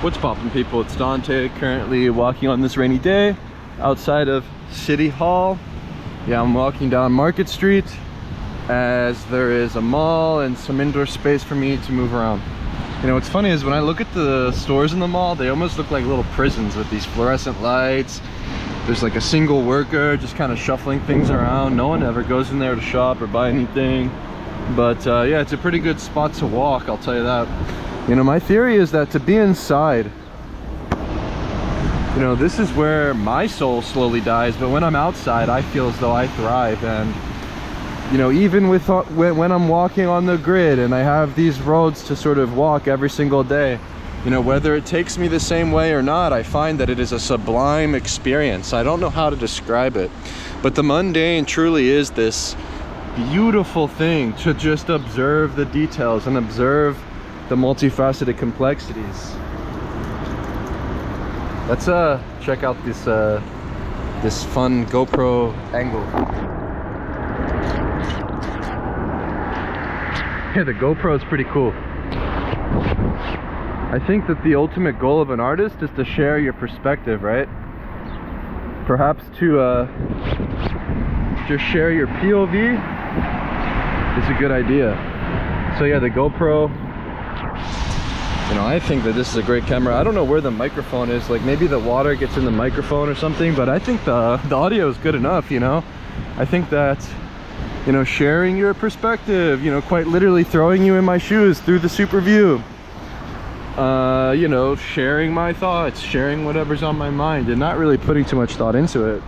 What's poppin', people? It's Dante, currently walking on this rainy day outside of City Hall. Yeah, I'm walking down Market Street as there is a mall and some indoor space for me to move around. You know, what's funny is when I look at the stores in the mall, they almost look like little prisons with these fluorescent lights. There's like a single worker just kind of shuffling things around. No one ever goes in there to shop or buy anything. But yeah, it's a pretty good spot to walk, I'll tell you that. You know, my theory is that to be inside, you know, this is where my soul slowly dies, but when I'm outside, I feel as though I thrive. And, you know, even with when I'm walking on the grid and I have these roads to sort of walk every single day, you know, whether it takes me the same way or not, I find that it is a sublime experience. I don't know how to describe it, but the mundane truly is this beautiful thing to just observe the details and observe the multifaceted complexities. Let's check out this this fun GoPro angle. Yeah, the GoPro is pretty cool. I think that the ultimate goal of an artist is to share your perspective, right? Perhaps to just share your POV is a good idea. So yeah, the GoPro, you know, I think that this is a great camera. I don't know where the microphone is, like maybe the water gets in the microphone or something, but I think the audio is good enough, you know? I think that, you know, sharing your perspective, you know, quite literally throwing you in my shoes through the super view, you know, sharing my thoughts, sharing whatever's on my mind and not really putting too much thought into it,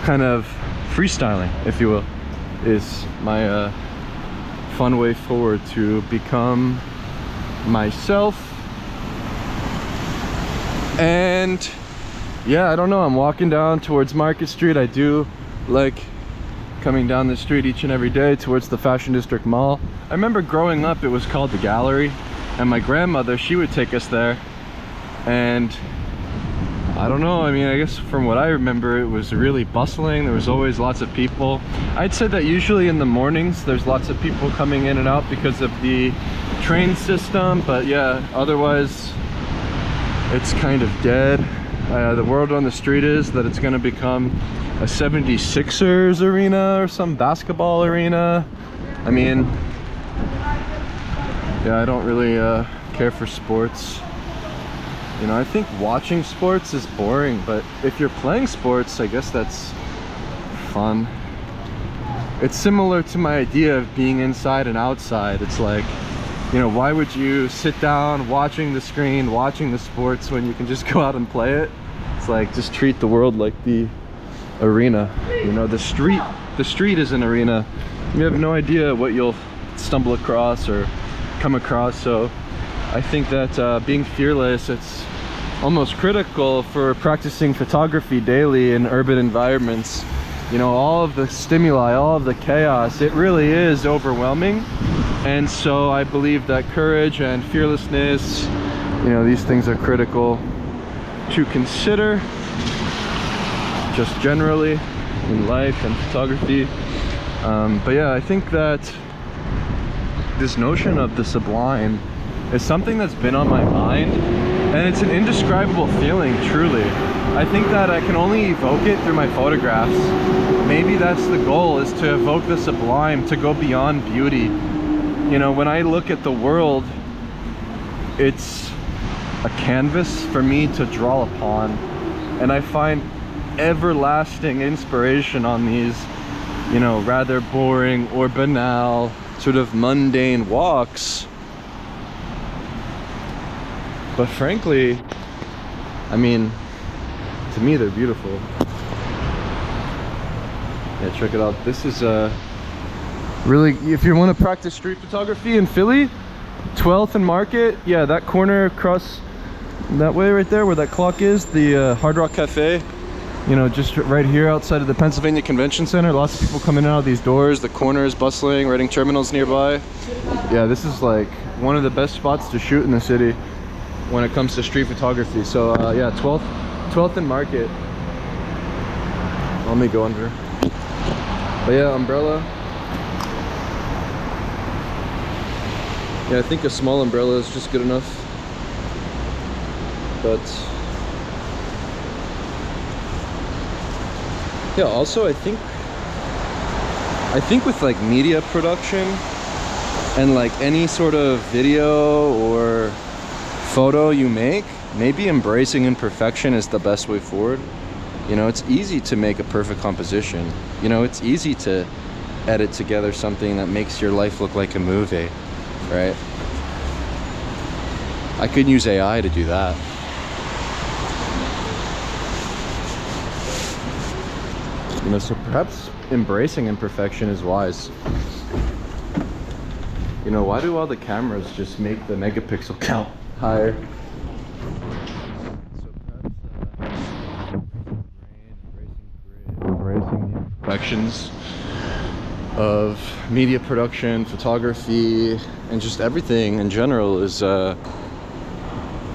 kind of freestyling, if you will, is my fun way forward to become myself. And yeah, I don't know, I'm walking down towards Market Street. I do like coming down the street each and every day towards the Fashion District Mall. I remember growing up it was called the Gallery, and my grandmother, she would take us there, and I don't know, I mean, I guess from what I remember it was really bustling. There was always lots of people. I'd say that usually in the mornings there's lots of people coming in and out because of the train system, but yeah, otherwise it's kind of dead. The word on the street is that it's going to become a 76ers arena or some basketball arena. I mean, yeah, I don't really care for sports. You know, I think watching sports is boring, but if you're playing sports, I guess that's fun. It's similar to my idea of being inside and outside. It's like, you know, why would you sit down watching the screen, watching the sports when you can just go out and play it? It's like, just treat the world like the arena. You know, the street is an arena. You have no idea what you'll stumble across or come across. So I think that being fearless, it's almost critical for practicing photography daily in urban environments. You know, all of the stimuli, all of the chaos, it really is overwhelming. And so I believe that courage and fearlessness, you know, these things are critical to consider just generally in life and photography. But yeah, I think that this notion of the sublime is something that's been on my mind, and it's an indescribable feeling, truly. I think that I can only evoke it through my photographs. Maybe that's the goal, is to evoke the sublime, to go beyond beauty. You know, when I look at the world, it's a canvas for me to draw upon, and I find everlasting inspiration on these, you know, rather boring or banal, sort of mundane walks. But frankly, I mean, to me they're beautiful. Yeah, check it out. This is really, if you want to practice street photography in Philly, 12th and Market, yeah, that corner across that way right there where that clock is, the Hard Rock Cafe, you know, just right here outside of the Pennsylvania Convention Center. Lots of people coming out of these doors, the corner is bustling, Reading Terminal's nearby. Yeah, this is like one of the best spots to shoot in the city when it comes to street photography. So yeah, 12th and Market. Let me go under. But yeah, umbrella. Yeah, I think a small umbrella is just good enough. But yeah, also I think with like media production and like any sort of video or photo you make, maybe embracing imperfection is the best way forward. You know, it's easy to make a perfect composition. You know, it's easy to edit together something that makes your life look like a movie, right? I could use AI to do that. You know, so perhaps embracing imperfection is wise. You know, why do all the cameras just make the megapixel count higher? So perhaps embracing the imperfections of media production, photography, and just everything in general is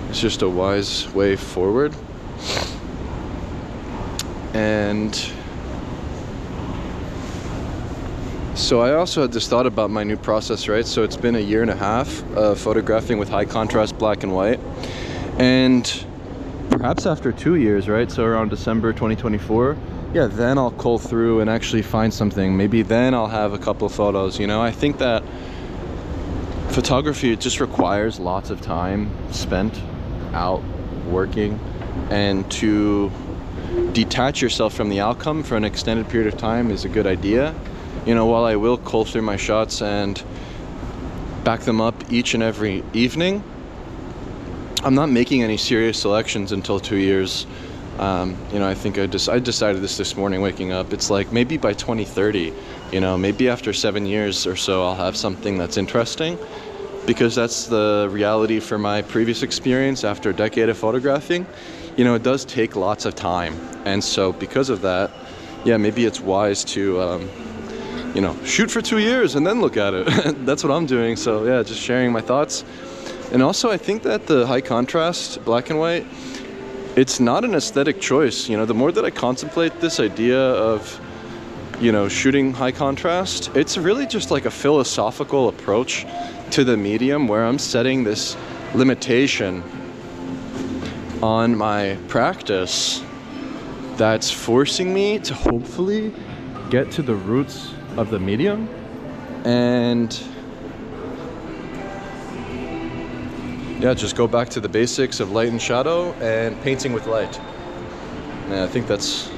it's just a wise way forward. And so I also had this thought about my new process, right? So it's been a year and a half of photographing with high contrast black and white. And perhaps after 2 years, right? So around December 2024, yeah, then I'll cull through and actually find something. Maybe then I'll have a couple of photos, you know? I think that photography, it just requires lots of time spent out working, and to detach yourself from the outcome for an extended period of time is a good idea. You know, while I will cull through my shots and back them up each and every evening, I'm not making any serious selections until 2 years. You know, I think I decided this morning waking up. It's like maybe by 2030, you know, maybe after 7 years or so, I'll have something that's interesting, because that's the reality for my previous experience after a decade of photographing. You know, it does take lots of time. And so because of that, yeah, maybe it's wise to, you know, shoot for 2 years and then look at it. That's what I'm doing. So yeah, just sharing my thoughts. And also I think that the high contrast black and white, it's not an aesthetic choice. You know, the more that I contemplate this idea of, you know, shooting high contrast, it's really just like a philosophical approach to the medium, where I'm setting this limitation on my practice that's forcing me to hopefully get to the roots of the medium and yeah, just go back to the basics of light and shadow and painting with light. Yeah, I think that's,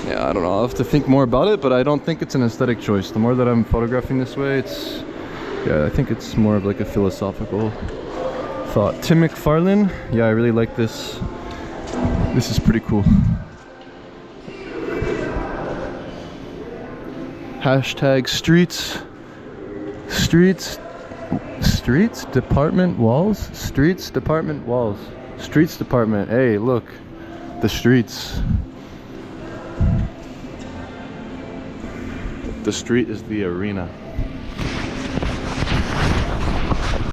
yeah, I don't know, I'll have to think more about it, but I don't think it's an aesthetic choice. The more that I'm photographing this way, it's, yeah, I think it's more of like a philosophical thought. Tim McFarlane, yeah, I really like this. This is pretty cool. Hashtag streets department walls. Streets department walls. Streets department. Hey, look, the streets. The street is the arena.